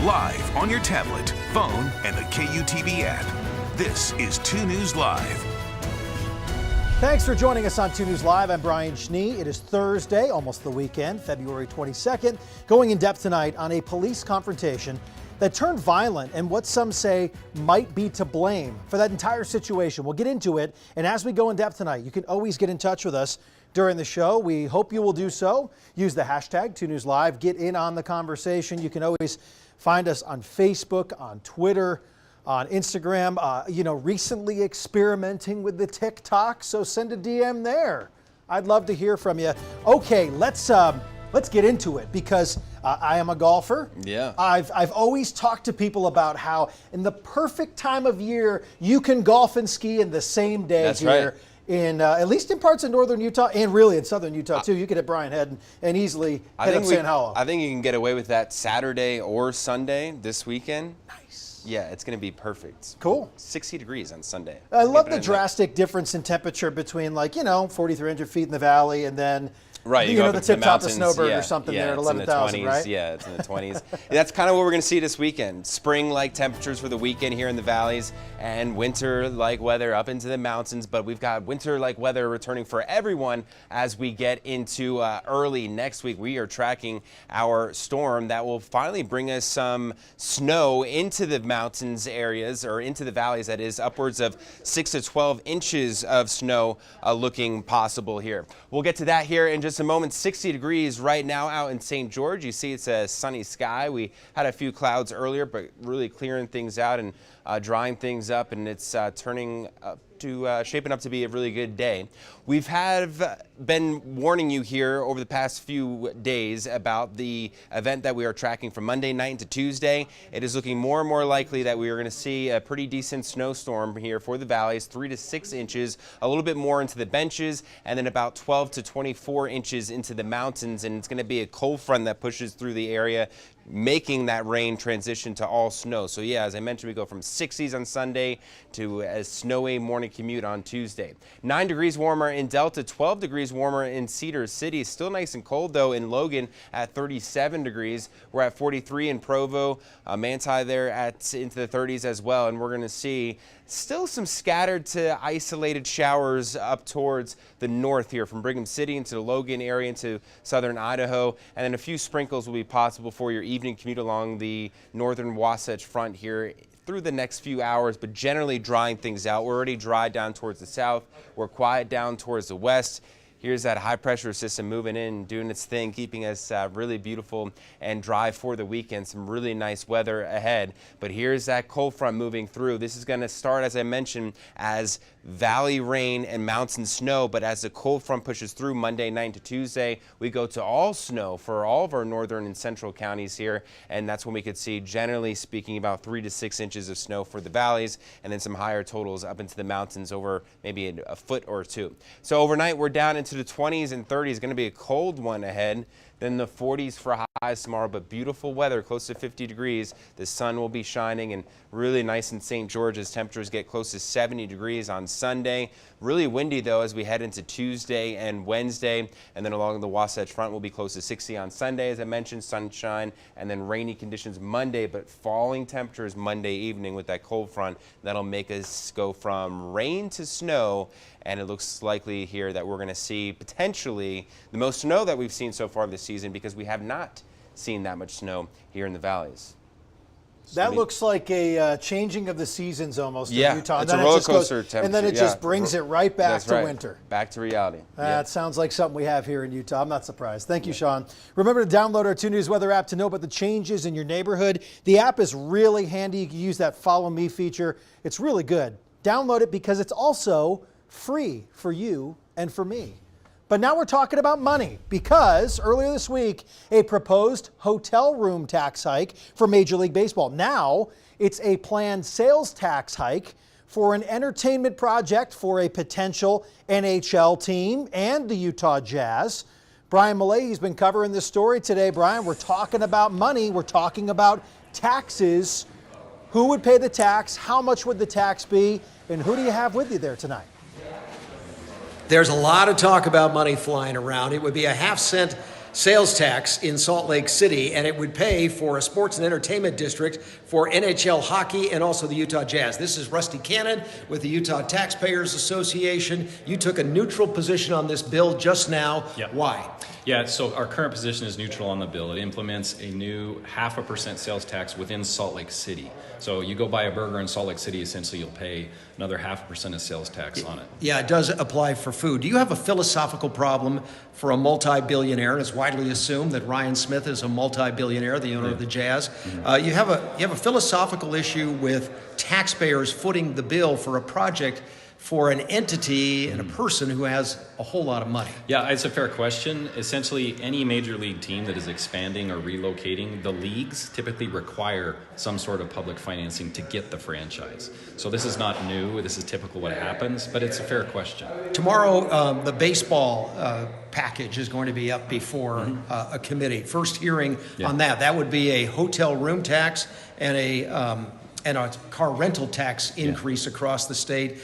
live on your tablet, phone, and the KUTV app. This is 2 News Live. Thanks for joining us on 2 News Live. I'm Brian Schnee. It is Thursday, almost the weekend, February 22nd. Going in depth tonight on a police confrontation that turned violent and what some say might be to blame for that entire situation. We'll get into it. And as we go in depth tonight, you can always get in touch with us during the show. We hope you will do so. Use the hashtag 2 News Live. Get in on the conversation. You can always find us on Facebook, on Twitter, on Instagram, recently experimenting with the TikTok, so send a DM there. I'd love to hear from you. Okay, let's get into it because I am a golfer. Yeah. I've always talked to people about how in the perfect time of year you can golf and ski in the same day. That's here. right. In at least in parts of northern Utah and really in southern Utah too. You could hit Brian Head and easily hit up San Hollow. I think you can get away with that Saturday or Sunday this weekend. Nice. Yeah, it's going to be perfect. Cool. 60 degrees on Sunday. I love the drastic difference in temperature between 4,300 feet in the valley and then right, the tip top of Snowbird or something there at 11,000, right? Yeah, it's in the 20s. That's kind of what we're going to see this weekend. Spring-like temperatures for the weekend here in the valleys and winter-like weather up into the mountains. But we've got winter-like weather returning for everyone as we get into early next week. We are tracking our storm that will finally bring us some snow into the mountains areas or into the valleys. That is upwards of 6 to 12 inches of snow looking possible here. We'll get to that here in just a moment. 60 degrees right now out in St. George. You see it's a sunny sky. We had a few clouds earlier, but really clearing things out and drying things up, and it's shaping up to be a really good day. We've been warning you here over the past few days about the event that we are tracking from Monday night into Tuesday. It is looking more and more likely that we are going to see a pretty decent snowstorm here for the valleys, 3 to 6 inches, a little bit more into the benches, and then about 12 to 24 inches into the mountains. And it's going to be a cold front that pushes through the area, making that rain transition to all snow. So yeah, as I mentioned, we go from 60s on Sunday to a snowy morning commute on Tuesday. 9 degrees warmer in Delta, 12 degrees warmer in Cedar City. Still nice and cold though in Logan at 37 degrees. We're at 43 in Provo, Manti there into the 30s as well. And we're going to see still some scattered to isolated showers up towards the north here from Brigham City into the Logan area into southern Idaho. And then a few sprinkles will be possible for your evening commute along the northern Wasatch Front here through the next few hours, but generally drying things out. We're already dry down towards the south. We're quiet down towards the west. Here's that high pressure system moving in, doing its thing, keeping us really beautiful and dry for the weekend. Some really nice weather ahead. But here's that cold front moving through. This is going to start, as I mentioned, as valley rain and mountain snow. But as the cold front pushes through Monday night to Tuesday, we go to all snow for all of our northern and central counties here. And that's when we could see, generally speaking, about 3 to 6 inches of snow for the valleys, and then some higher totals up into the mountains over maybe a foot or two. So overnight, we're down into the 20s and 30s. Going to be a cold one ahead. Then the 40s for highs tomorrow, but beautiful weather, close to 50 degrees. The sun will be shining and really nice in St. George as temperatures get close to 70 degrees on Sunday. Really windy, though, as we head into Tuesday and Wednesday. And then along the Wasatch Front, we'll be close to 60 on Sunday, as I mentioned, sunshine, and then rainy conditions Monday, but falling temperatures Monday evening with that cold front. That'll make us go from rain to snow. And it looks likely here that we're going to see potentially the most snow that we've seen so far this season, because we have not seen that much snow here in the valleys. That looks like a changing of the seasons almost in Utah. It's a roller coaster temperature. And then it just brings it right back to winter. Back to reality. That sounds like something we have here in Utah. I'm not surprised. Thank you, Sean. Remember to download our 2 News weather app to know about the changes in your neighborhood. The app is really handy. You can use that Follow Me feature. It's really good. Download it because it's also free for you and for me. But now we're talking about money because earlier this week, a proposed hotel room tax hike for Major League Baseball. Now it's a planned sales tax hike for an entertainment project for a potential NHL team and the Utah Jazz. Brian Malahy's been covering this story today. Brian, we're talking about money. We're talking about taxes. Who would pay the tax? How much would the tax be? And who do you have with you there tonight? There's a lot of talk about money flying around. It would be a half-cent sales tax in Salt Lake City, and it would pay for a sports and entertainment district for NHL hockey and also the Utah Jazz. This is Rusty Cannon with the Utah Taxpayers Association. You took a neutral position on this bill just now. Yep. Why? Yeah, so our current position is neutral on the bill. It implements a new 0.5% sales tax within Salt Lake City. So you go buy a burger in Salt Lake City, essentially you'll pay another 0.5% of sales tax on it. Yeah, it does apply for food. Do you have a philosophical problem for a multi-billionaire? And it's widely assumed that Ryan Smith is a multi-billionaire, the owner of the Jazz. You have a philosophical issue with taxpayers footing the bill for a project for an entity and a person who has a whole lot of money. Yeah, it's a fair question. Essentially, any major league team that is expanding or relocating, the leagues typically require some sort of public financing to get the franchise. So this is not new. This is typical what happens, but it's a fair question. Tomorrow, the baseball package is going to be up before a committee. First hearing on that. That would be a hotel room tax and a car rental tax increase across the state.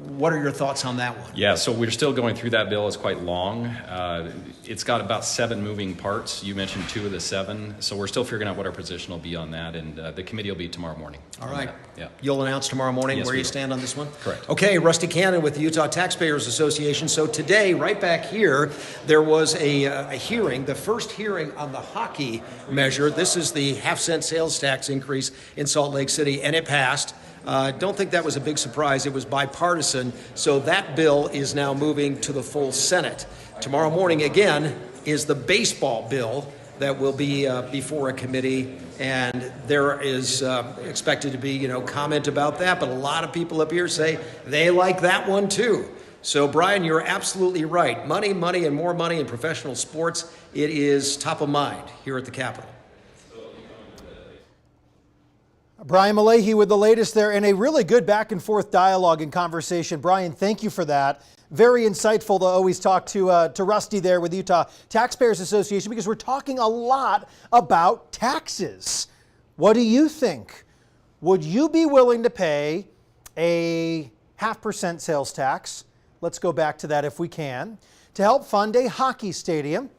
What are your thoughts on that one? Yeah, so we're still going through that bill. It's quite long. It's got about 7 moving parts. You mentioned 2 of the 7. So we're still figuring out what our position will be on that, and the committee will be tomorrow morning. All right. Yeah. You'll announce tomorrow morning Yes, where we you will. stand on this one? Correct. Okay, Rusty Cannon with the Utah Taxpayers Association. So today, right back here, there was a hearing, the first hearing on the hockey measure. This is the 0.5-cent sales tax increase in Salt Lake City, and it passed. Don't think that was a big surprise. It was bipartisan. So that bill is now moving to the full Senate. Tomorrow morning, again, is the baseball bill that will be before a committee. And there is expected to be, comment about that. But a lot of people up here say they like that one, too. So, Brian, you're absolutely right. Money, money, and more money in professional sports. It is top of mind here at the Capitol. Brian Malahy with the latest there, and a really good back and forth dialogue and conversation. Brian, thank you for that. Very insightful to always talk to Rusty there with the Utah Taxpayers Association, because we're talking a lot about taxes. What do you think? Would you be willing to pay a 0.5% sales tax? Let's go back to that if we can. To help fund a hockey stadium,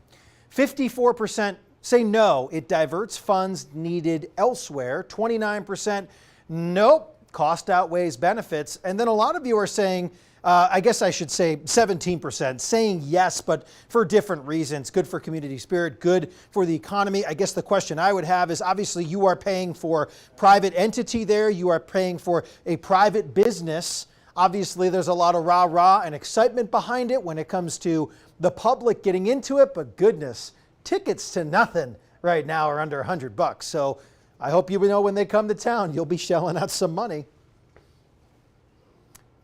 54% say no, it diverts funds needed elsewhere. 29%, nope, cost outweighs benefits. And then a lot of you are saying, I guess I should say 17%, saying yes, but for different reasons. Good for community spirit, good for the economy. I guess the question I would have is, obviously you are paying for private entity there. You are paying for a private business. Obviously there's a lot of rah-rah and excitement behind it when it comes to the public getting into it, but goodness, tickets to nothing right now are under $100. So I hope you know when they come to town, you'll be shelling out some money.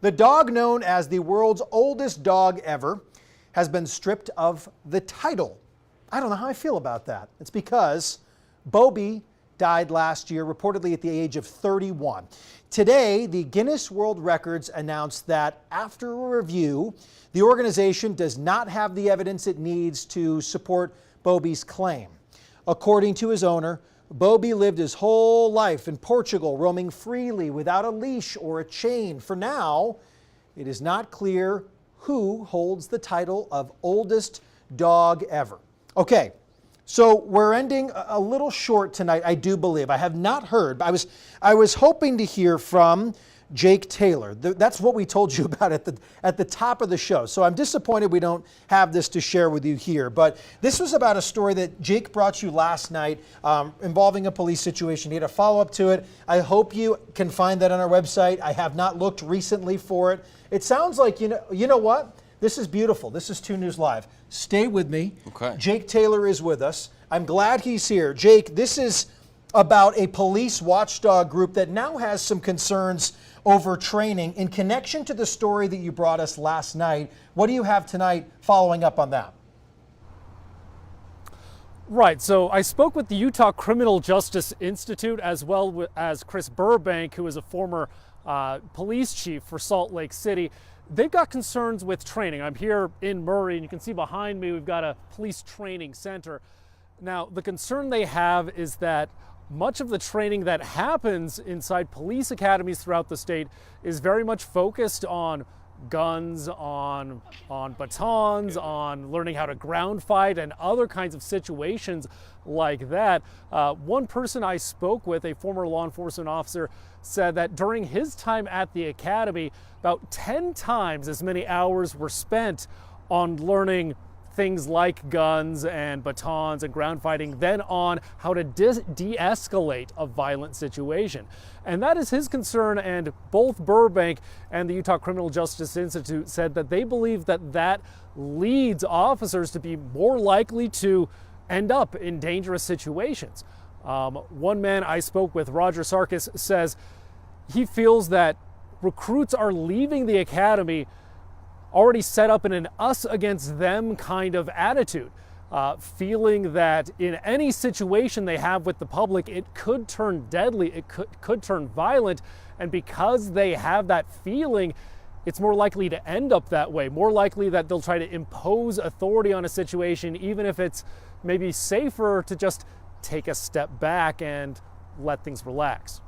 The dog known as the world's oldest dog ever has been stripped of the title. I don't know how I feel about that. It's because Bobby died last year, reportedly at the age of 31. Today, the Guinness World Records announced that after a review, the organization does not have the evidence it needs to support Bobby's claim. According to his owner, Bobby lived his whole life in Portugal, roaming freely without a leash or a chain. For now, it is not clear who holds the title of oldest dog ever. Okay, so we're ending a little short tonight, I do believe. I have not heard, but I was hoping to hear from Jake Taylor. That's what we told you about at the top of the show. So I'm disappointed we don't have this to share with you here. But this was about a story that Jake brought you last night involving a police situation. He had a follow-up to it. I hope you can find that on our website. I have not looked recently for it. It sounds like, you know what? This is beautiful. This is 2 News Live. Stay with me. Okay. Jake Taylor is with us. I'm glad he's here. Jake, this is about a police watchdog group that now has some concerns over training in connection to the story that you brought us last night. What do you have tonight following up on that? Right, so I spoke with the Utah Criminal Justice Institute as well as Chris Burbank, who is a former police chief for Salt Lake City. They've got concerns with training. I'm here in Murray, and you can see behind me we've got a police training center. Now, the concern they have is that much of the training that happens inside police academies throughout the state is very much focused on guns, on batons, on learning how to ground fight, and other kinds of situations like that. One person I spoke with, a former law enforcement officer, said that during his time at the academy, about 10 times as many hours were spent on learning things like guns and batons and ground fighting than on how to de-escalate a violent situation. And that is his concern, and both Burbank and the Utah Criminal Justice Institute said that they believe that that leads officers to be more likely to end up in dangerous situations. One man I spoke with, Roger Sarkis, says he feels that recruits are leaving the academy already set up in an us against them kind of attitude, feeling that in any situation they have with the public, it could turn deadly, it could turn violent, and because they have that feeling, it's more likely to end up that way, more likely that they'll try to impose authority on a situation, even if it's maybe safer to just take a step back and let things relax.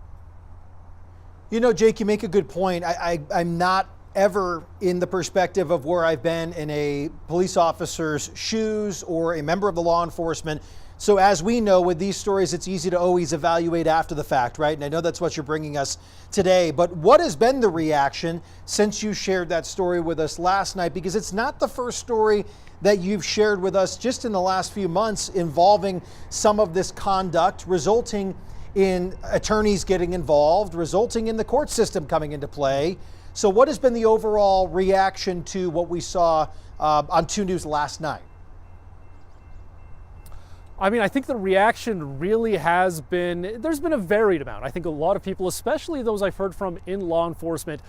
You know, Jake, you make a good point. I'm not ever in the perspective of where I've been in a police officer's shoes or a member of the law enforcement. So as we know with these stories, it's easy to always evaluate after the fact, right? And I know that's what you're bringing us today. But what has been the reaction since you shared that story with us last night? Because it's not the first story that you've shared with us just in the last few months involving some of this conduct, resulting in attorneys getting involved, resulting in the court system coming into play. So what has been the overall reaction to what we saw on 2 News last night? I mean, I think the reaction really has been, there's been a varied amount. I think a lot of people, especially those I've heard from in law enforcement,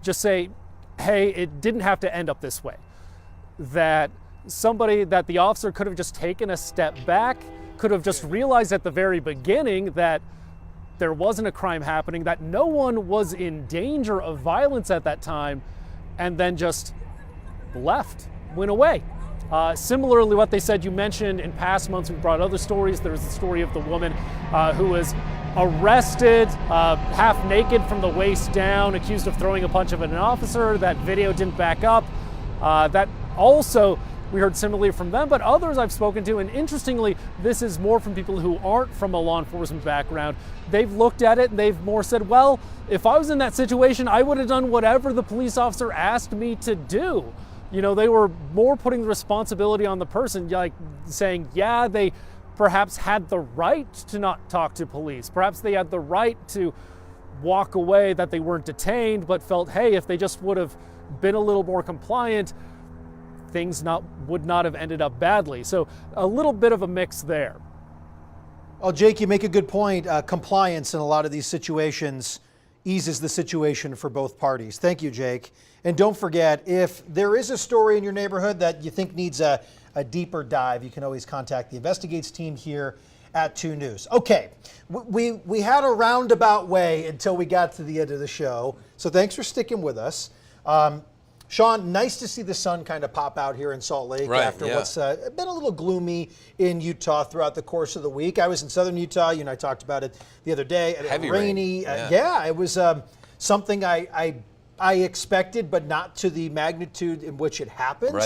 just say, hey, it didn't have to end up this way. That the officer could have just taken a step back, could have just realized at the very beginning that there wasn't a crime happening, that no one was in danger of violence at that time, and then just went away. Similarly, what they said, you mentioned in past months, we brought other stories. There's the story of the woman who was arrested, half naked from the waist down, accused of throwing a punch at an officer. That video didn't back up. That also, we heard similarly from them, but others I've spoken to, and interestingly, this is more from people who aren't from a law enforcement background. They've looked at it and they've more said, well, if I was in that situation, I would have done whatever the police officer asked me to do. You know, they were more putting the responsibility on the person, like saying, yeah, they perhaps had the right to not talk to police. Perhaps they had the right to walk away, that they weren't detained, but felt, hey, if they just would have been a little more compliant, things would not have ended up badly. So a little bit of a mix there. Well, Jake, you make a good point. Compliance in a lot of these situations eases the situation for both parties. Thank you, Jake. And don't forget, if there is a story in your neighborhood that you think needs a deeper dive, you can always contact the Investigates team here at 2 News. Okay, we had a roundabout way until we got to the end of the show, so thanks for sticking with us. Sean, nice to see the sun kind of pop out here in Salt Lake after what's been a little gloomy in Utah throughout the course of the week. I was in southern Utah. You and I talked about it the other day. Heavy rainy. rain. It was something I expected, but not to the magnitude in which it happened.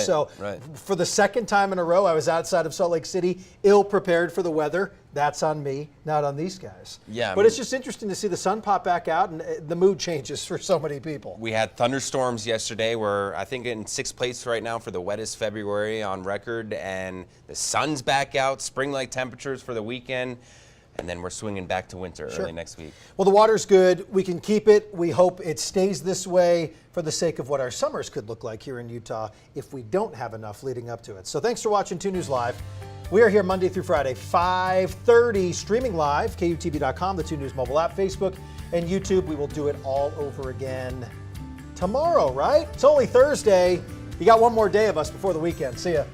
For the second time in a row, I was outside of Salt Lake City, ill prepared for the weather. That's on me, not on these guys. But it's just interesting to see the sun pop back out and the mood changes for so many people. We had thunderstorms yesterday. We're, I think, in 6th place right now for the wettest February on record. And the sun's back out, spring-like temperatures for the weekend. And then we're swinging back to winter early next week. Well, the water's good. We can keep it. We hope it stays this way for the sake of what our summers could look like here in Utah if we don't have enough leading up to it. So thanks for watching 2 News Live. We are here Monday through Friday, 5:30, streaming live, KUTV.com, the 2 News mobile app, Facebook, and YouTube. We will do it all over again tomorrow, right? It's only Thursday. You got one more day of us before the weekend. See ya.